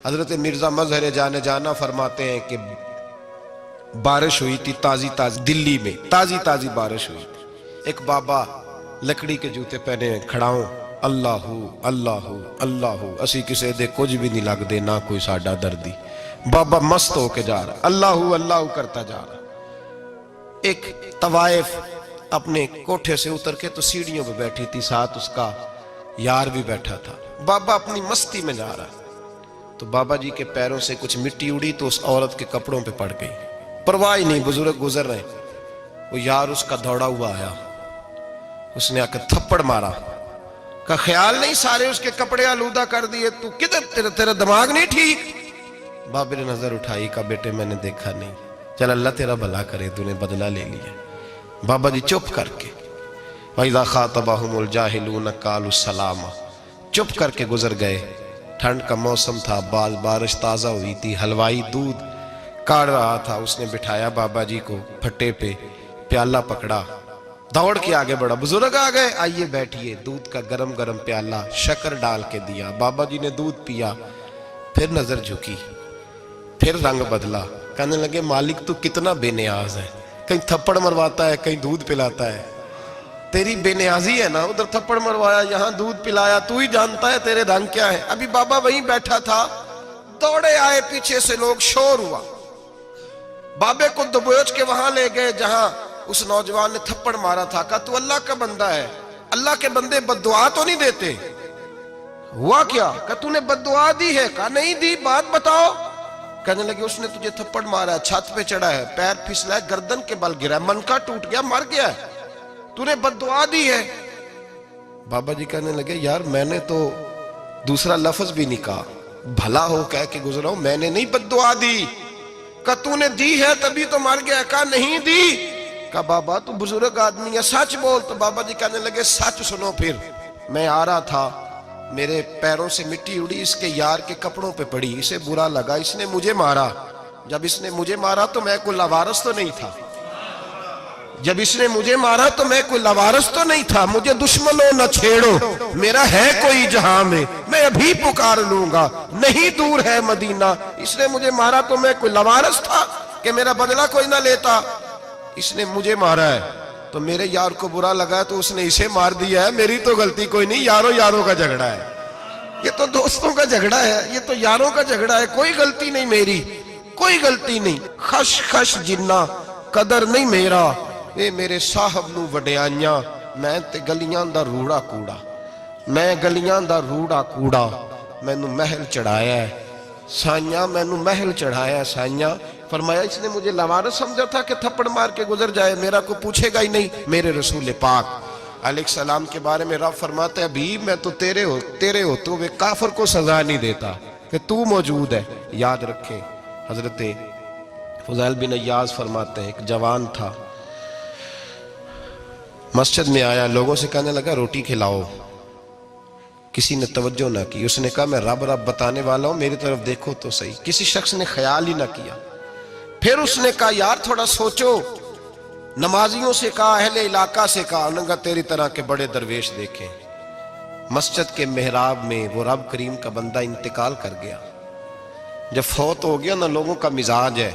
حضرت مرزا مظہر جانے جانا فرماتے ہیں کہ بارش ہوئی تھی تازی تازی دلی میں تازی بارش ہوئی تھی۔ ایک بابا لکڑی کے جوتے پہنے کھڑا ہوں، اللہ اللہ اللہ اسی کسے دے کچھ بھی نہیں لگ دے نہ کوئی ساڈا دردی۔ بابا مست ہو کے جا رہا اللہ اللہ کرتا جا رہا۔ ایک طوائف اپنے کوٹھے سے اتر کے تو سیڑھیوں پہ بیٹھی تھی، ساتھ اس کا یار بھی بیٹھا تھا۔ بابا اپنی مستی میں جا رہا تو بابا جی کے پیروں سے کچھ مٹی اڑی تو اس عورت کے کپڑوں پہ پڑ گئی، پرواہ ہی نہیں، بزرگ گزر رہے۔ وہ یار اس کا دوڑا ہوا آیا، اس نے آ کے تھپڑ مارا، کا خیال نہیں سارے اس کے کپڑے آلودہ کر دیے، تو کدھر تیرا دماغ نہیں ٹھیک؟ بابا نے نظر اٹھائی، کہا بیٹے میں نے دیکھا نہیں، چل اللہ تیرا بھلا کرے، تو نے بدلہ لے لیا۔ بابا جی چپ کر کے وَإِذَا خَاطَبَهُمُ الْجَاهِلُونَ قَالُوا السَّلَامَ، چپ کر کے گزر گئے۔ ٹھنڈ کا موسم تھا، بارش تازہ ہوئی تھی، حلوائی دودھ کاڑ رہا تھا، اس نے بٹھایا بابا جی کو پھٹے پہ، پیالہ پکڑا، دوڑ کے آگے بڑھا، بزرگ آ گئے، آئیے بیٹھیے، دودھ کا گرم گرم پیالہ شکر ڈال کے دیا۔ بابا جی نے دودھ پیا، پھر نظر جھکی، پھر رنگ بدلا، کہنے لگے مالک تو کتنا بے نیاز ہے، کہیں تھپڑ مرواتا ہے کہیں دودھ پلاتا ہے، تیری بے نیازی ہے نا، ادھر تھپڑ مروایا یہاں دودھ پلایا، تو ہی جانتا ہے تیرے رنگ کیا ہے۔ ابھی بابا وہیں بیٹھا تھا، دوڑے آئے پیچھے سے لوگ، شور ہوا، بابے کو دبوچ کے وہاں لے گئے جہاں اس نوجوان نے تھپڑ مارا تھا، کہا تو اللہ کا بندہ ہے، اللہ کے بندے بد دعا تو نہیں دیتے؟ ہوا کیا؟ کہا تو نے بد دعا دی ہے؟ کہا نہیں دی، بات بتاؤ۔ کہنے لگے اس نے تجھے تھپڑ مارا ہے، چھت پہ چڑھا ہے، پیر پھسلا ہے، گردن کے بل گرا ہے، منکا ٹوٹ گیا، مر گیا ہے، تو نے بد دعا دی ہے۔ بابا جی کہنے لگے یار میں نے تو دوسرا لفظ بھی نہیں کہا، بھلا ہو کہہ کے گزرا ہوں، میں نے نہیں بد دعا دی۔ کہا تو نے دی ہے تبھی تو مر گیا۔ کہا نہیں دی۔ کہا بابا تو بزرگ آدمی ہے، سچ بول۔ تو بابا جی کہنے لگے سچ سنو، پھر میں آ رہا تھا، میرے پیروں سے مٹی اڑی، اس کے یار کے کپڑوں پہ پڑی، اسے برا لگا، اس نے مجھے مارا۔ جب اس نے مجھے مارا تو میں کوئی لاوارث تو نہیں تھا، جب اس نے مجھے مارا تو میں کوئی لاوارث تو نہیں تھا، مجھے دشمنوں نہ چھیڑو، میرا ہے کوئی جہاں میں ابھی پکار لوں گا، نہیں دور ہے مدینہ۔ اس نے مجھے مارا تو میں کوئی لاوارث تھا کہ میرا بدلہ کوئی نہ لیتا؟ اس نے مجھے مارا ہے تو میرے یار کو برا لگا تو اس نے اسے مار دیا ہے، میری تو غلطی کوئی نہیں، یاروں کا جھگڑا ہے، یہ تو دوستوں کا جھگڑا ہے، یہ تو یاروں کا جھگڑا ہے، کوئی غلطی نہیں میری، کوئی غلطی نہیں۔ خش خش جنہ قدر نہیں میرا، اے میرے صاحب نو وڈیاں، میں تے گلیاں دا روڑا کوڑا، میں گلیاں دا روڑا کوڑا، میں نو محل چڑھایا ہے سائیاں، میں نو محل چڑھایا ہے سائیاں۔ فرمایا اس نے مجھے لاوارث سمجھا تھا کہ تھپڑ مار کے گزر جائے، میرا کو پوچھے گا ہی نہیں۔ میرے رسول پاک علیہ السلام کے بارے میں رب فرماتا ہے ابھی میں تو تیرے ہوتے ہوئے کافر کو سزا نہیں دیتا کہ تو موجود ہے۔ یاد رکھیں حضرت فضیل بن عیاض فرماتے ہیں ایک جوان تھا، مسجد میں آیا، لوگوں سے کہنے لگا روٹی کھلاؤ، کسی نے توجہ نہ کی، اس نے کہا میں رب بتانے والا ہوں، میری طرف دیکھو تو صحیح، کسی شخص نے خیال ہی نہ کیا۔ پھر اس نے کہا یار تھوڑا سوچو، نمازیوں سے کہا، اہل علاقہ سے کہا، انہوں نے کہا تیری طرح کے بڑے درویش دیکھیں۔ مسجد کے محراب میں وہ رب کریم کا بندہ انتقال کر گیا۔ جب فوت ہو گیا نا، لوگوں کا مزاج ہے،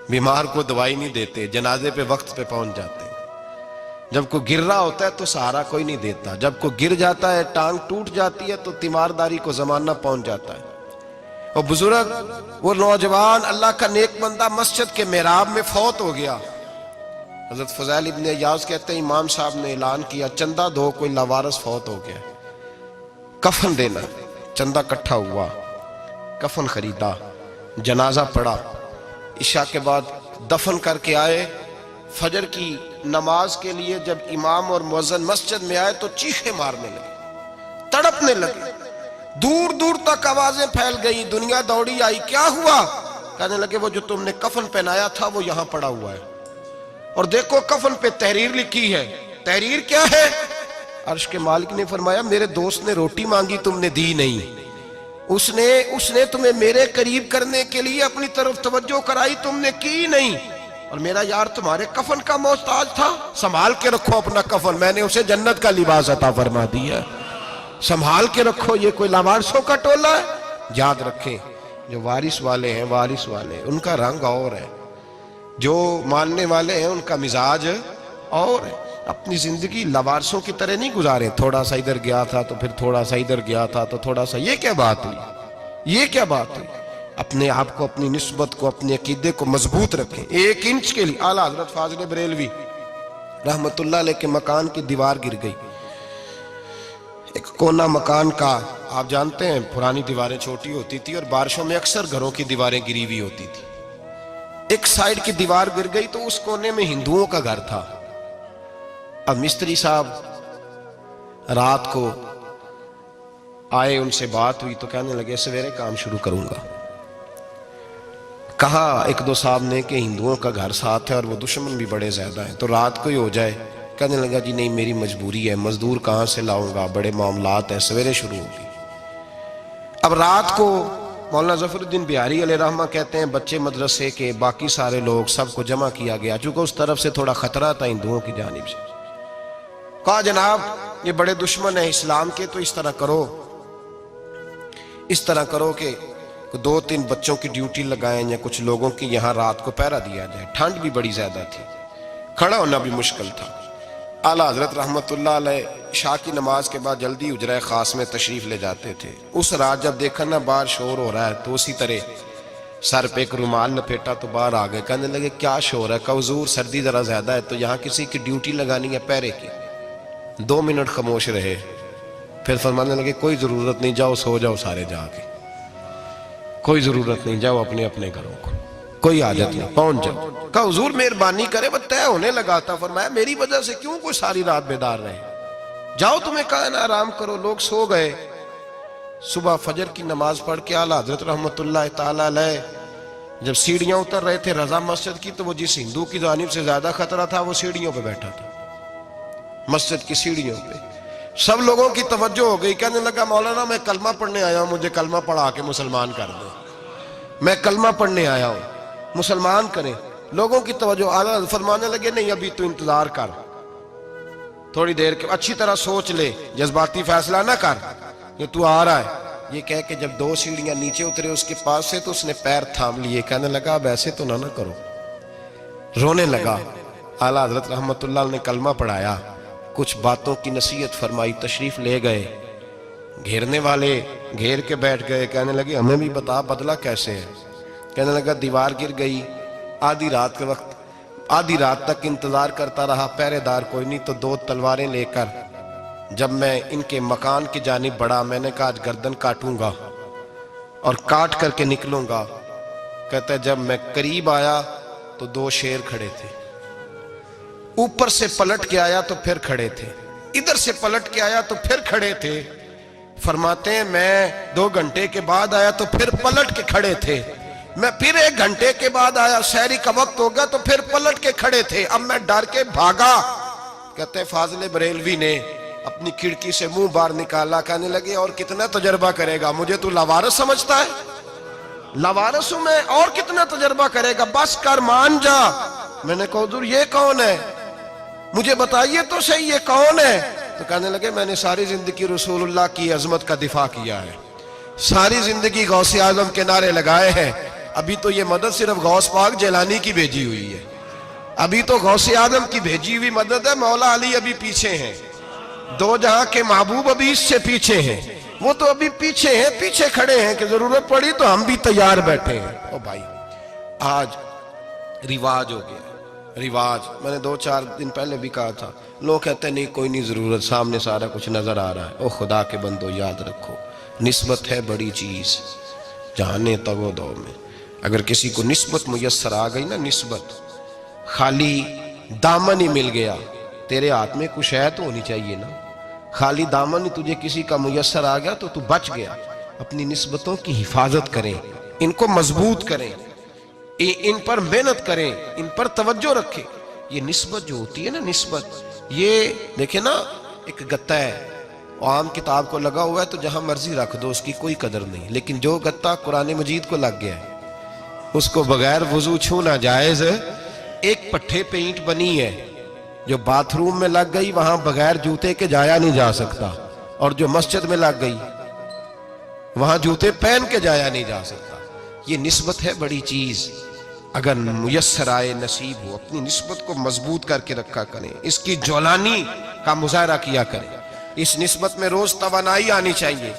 بیمار کو دوائی نہیں دیتے، جنازے پہ وقت پہ پہنچ جاتے، جب کوئی گر رہا ہوتا ہے تو سہارا کوئی نہیں دیتا، جب کوئی گر جاتا ہے ٹانگ ٹوٹ جاتی ہے تو تیمارداری کو زمانہ پہنچ جاتا ہے۔ اور بزرگ وہ نوجوان اللہ کا نیک بندہ مسجد کے محراب میں فوت ہو گیا۔ حضرت فضیل ابن عیاض کہتے ہیں امام صاحب نے اعلان کیا چندہ دو، کوئی لاوارث فوت ہو گیا، کفن دینا۔ چندہ کٹھا ہوا، کفن خریدا، جنازہ پڑا، عشاء کے بعد دفن کر کے آئے۔ فجر کی نماز کے لیے جب امام اور مؤذن مسجد میں آئے تو چیخیں مارنے لگے، تڑپنے لگے، دور دور تک آوازیں پھیل گئی، دنیا دوڑی آئی، کیا ہوا؟ کہنے لگے وہ جو تم نے کفن پہنایا تھا وہ یہاں پڑا ہوا ہے، اور دیکھو کفن پہ تحریر لکھی ہے۔ تحریر کیا ہے؟ عرش کے مالک نے فرمایا میرے دوست نے روٹی مانگی تم نے دی نہیں، اس نے تمہیں میرے قریب کرنے کے لیے اپنی طرف توجہ کرائی، تم نے کی نہیں، اور میرا یار تمہارے کفن کا محتاج تھا، سنبھال کے رکھو اپنا کفن، میں نے اسے جنت کا لباس عطا فرما دیا، سنبھال کے رکھو، یہ کوئی لاوارثوں کا ٹولہ ہے؟ یاد رکھیں جو وارث والے ہیں وارث والے ان کا رنگ اور ہے، جو ماننے والے ہیں ان کا مزاج اور ہے۔ اپنی زندگی لوارثوں کی طرح نہیں گزاریں، تھوڑا سا ادھر گیا تھا تو پھر تھوڑا سا ادھر گیا تھا تو تھوڑا سا، یہ کیا بات ہوئی، یہ کیا بات ہوئی؟ اپنے آپ کو، اپنی نسبت کو، اپنے عقیدے کو مضبوط رکھیں۔ 1 انچ کے لیے اعلیٰ حضرت فاضل بریلوی رحمت اللہ علیہ کے مکان کی دیوار گر گئی، ایک کونا مکان کا، آپ جانتے ہیں پرانی دیواریں چھوٹی ہوتی تھی اور بارشوں میں اکثر گھروں کی دیواریں گری ہوئی ہوتی تھی، ایک سائیڈ کی دیوار گر گئی تو اس کونے میں ہندوؤں کا گھر تھا۔ اب مستری صاحب رات کو آئے، ان سے بات ہوئی تو کہنے لگے سویرے کام شروع کروں گا۔ کہا 1-2 صاحب نے کہ ہندوؤں کا گھر ساتھ ہے اور وہ دشمن بھی بڑے زیادہ ہیں، تو رات کو ہی ہو جائے۔ کہنے لگا جی نہیں، میری مجبوری ہے، مزدور کہاں سے لاؤں گا، بڑے معاملات ہیں، سویرے شروع ہوگی۔ اب رات کو مولانا ظفر الدین بہاری علیہ رحمہ کہتے ہیں بچے مدرسے کے، باقی سارے لوگ، سب کو جمع کیا گیا، چونکہ اس طرف سے تھوڑا خطرہ تھا ہندوؤں کی جانب سے۔ کہا جناب یہ بڑے دشمن ہیں اسلام کے، تو اس طرح کرو کہ 2-3 بچوں کی ڈیوٹی لگائیں یا کچھ لوگوں کی یہاں رات کو پہرا دیا جائے۔ ٹھنڈ بھی بڑی زیادہ تھی، کھڑا ہونا بھی مشکل تھا۔ اعلیٰ حضرت رحمت اللہ علیہ عشاء کی نماز کے بعد جلدی حجرہ خاص میں تشریف لے جاتے تھے۔ اس رات جب دیکھا نا باہر شور ہو رہا ہے تو اسی طرح سر پہ ایک رومال لپیٹا تو باہر آ گئے، کہنے لگے کیا شور ہے؟ کہا حضور سردی ذرا زیادہ ہے تو یہاں کسی کی ڈیوٹی لگانی ہے پہرے کی۔ 2 منٹ خاموش رہے، پھر فرمانے لگے کوئی ضرورت نہیں، جاؤ سو جاؤ سارے جا کے، کوئی ضرورت نہیں، جاؤ اپنے اپنے گھروں کو، کوئی حاجت نہیں، پہنچ جاؤ۔ کہا حضور مہربانی کرے، وہ طے ہونے لگا تھا۔ فرمایا میری وجہ سے کیوں کوئی ساری رات بیدار رہے، جاؤ تمہیں کہا نا آرام کرو۔ لوگ سو گئے۔ صبح فجر کی نماز پڑھ کے اعلیٰ حضرت رحمت اللہ تعالیٰ علیہ جب سیڑھیاں اتر رہے تھے رضا مسجد کی، تو وہ جس ہندو کی جانب سے زیادہ خطرہ تھا وہ سیڑھیوں پہ بیٹھا تھا، مسجد کی سیڑھیوں پہ۔ سب لوگوں کی توجہ ہو گئی، کہنے لگا مولانا میں کلمہ پڑھنے آیا ہوں، مجھے کلمہ پڑھا کے مسلمان کر دو، میں کلمہ پڑھنے آیا ہوں، مسلمان کریں۔ لوگوں کی توجہ، اعلیٰ فرمانے لگے نہیں ابھی تو انتظار کر، تھوڑی دیر کے اچھی طرح سوچ لے، جذباتی فیصلہ نہ کر کہ تو آ رہا ہے۔ یہ کہہ کے جب 2 سیڑھیاں نیچے اترے اس کے پاس سے تو اس نے پیر تھام لیے، کہنے لگا اب ایسے تو نہ کرو، رونے لگا۔ اعلیٰ حضرت رحمت اللہ نے کلمہ پڑھایا، کچھ باتوں کی نصیحت فرمائی، تشریف لے گئے۔ گھیرنے والے گھیر کے بیٹھ گئے، کہنے لگے ہمیں بھی بتا بدلہ کیسے ہے۔ کہنے لگا دیوار گر گئی، آدھی رات کے وقت، آدھی رات تک انتظار کرتا رہا، پہرے دار کوئی نہیں، تو 2 تلواریں لے کر جب میں ان کے مکان کی جانب بڑھا، میں نے کہا آج گردن کاٹوں گا اور کاٹ کر کے نکلوں گا۔ کہتا ہے جب میں قریب آیا تو 2 شیر کھڑے تھے، اوپر سے پلٹ کے آیا تو پھر کھڑے تھے، ادھر سے پلٹ کے آیا تو پھر کھڑے تھے۔ فرماتے ہیں میں 2 گھنٹے کے بعد آیا تو پھر پلٹ کے کھڑے تھے، میں پھر 1 گھنٹے کے بعد آیا، سحری کا وقت ہو گیا تو پھر پلٹ کے کھڑے تھے، اب میں ڈر کے بھاگا۔ کہتے ہیں فاضل بریلوی نے اپنی کھڑکی سے منہ باہر نکالا، کہنے لگے اور کتنا تجربہ کرے گا، مجھے تو لاوارث سمجھتا ہے، لاوارث ہوں میں، اور کتنا تجربہ کرے گا، بس کر مان جا۔ میں نے کہا حضور یہ کون ہے، مجھے بتائیے تو صحیح یہ کون ہے۔ تو کہنے لگے میں نے ساری زندگی رسول اللہ کی عظمت کا دفاع کیا ہے، ساری زندگی غوث اعظم کے نعرے لگائے ہیں، ابھی تو یہ مدد صرف غوث پاک جیلانی کی بھیجی ہوئی ہے، ابھی تو غوث اعظم کی بھیجی ہوئی مدد ہے، مولا علی ابھی پیچھے ہیں، 2 جہاں کے محبوب ابھی اس سے پیچھے ہیں، وہ تو ابھی پیچھے ہیں، پیچھے کھڑے ہیں کہ ضرورت پڑی تو ہم بھی تیار بیٹھے ہیں۔ او بھائی آج رواج ہو گیا، رواج، میں نے 2-4 دن پہلے بھی کہا تھا، لوگ کہتے ہیں نہیں کوئی نہیں ضرورت، سامنے سارا کچھ نظر آ رہا ہے۔ او خدا کے بندو یاد رکھو، نسبت ہے بڑی چیز، جانے تگو دو میں، اگر کسی کو نسبت میسر آ گئی نا، نسبت، خالی دامن ہی مل گیا، تیرے ہاتھ میں کچھ ہے تو ہونی چاہیے نا، خالی دامن ہی تجھے کسی کا میسر آ گیا تو بچ گیا۔ اپنی نسبتوں کی حفاظت کریں، ان کو مضبوط کریں، ان پر محنت کریں، ان پر توجہ رکھیں۔ یہ نسبت جو ہوتی ہے نا، نسبت، یہ دیکھیں نا ایک گتا ہے، عام کتاب کو لگا ہوا ہے تو جہاں مرضی رکھ دو، اس کی کوئی قدر نہیں، لیکن جو گتا قرآن مجید کو لگ گیا ہے اس کو بغیر وضو چھونا جائز ہے۔ ایک پٹھے پہ اینٹ بنی ہے، جو باتھ روم میں لگ گئی وہاں بغیر جوتے کے جایا نہیں جا سکتا، اور جو مسجد میں لگ گئی وہاں جوتے پہن کے جایا نہیں جا سکتا. یہ نسبت ہے بڑی چیز. اگر میسر آئے نصیب ہو اپنی نسبت کو مضبوط کر کے رکھا کریں, اس کی جولانی کا مظاہرہ کیا کریں. اس نسبت میں روز توانائی آنی چاہیے.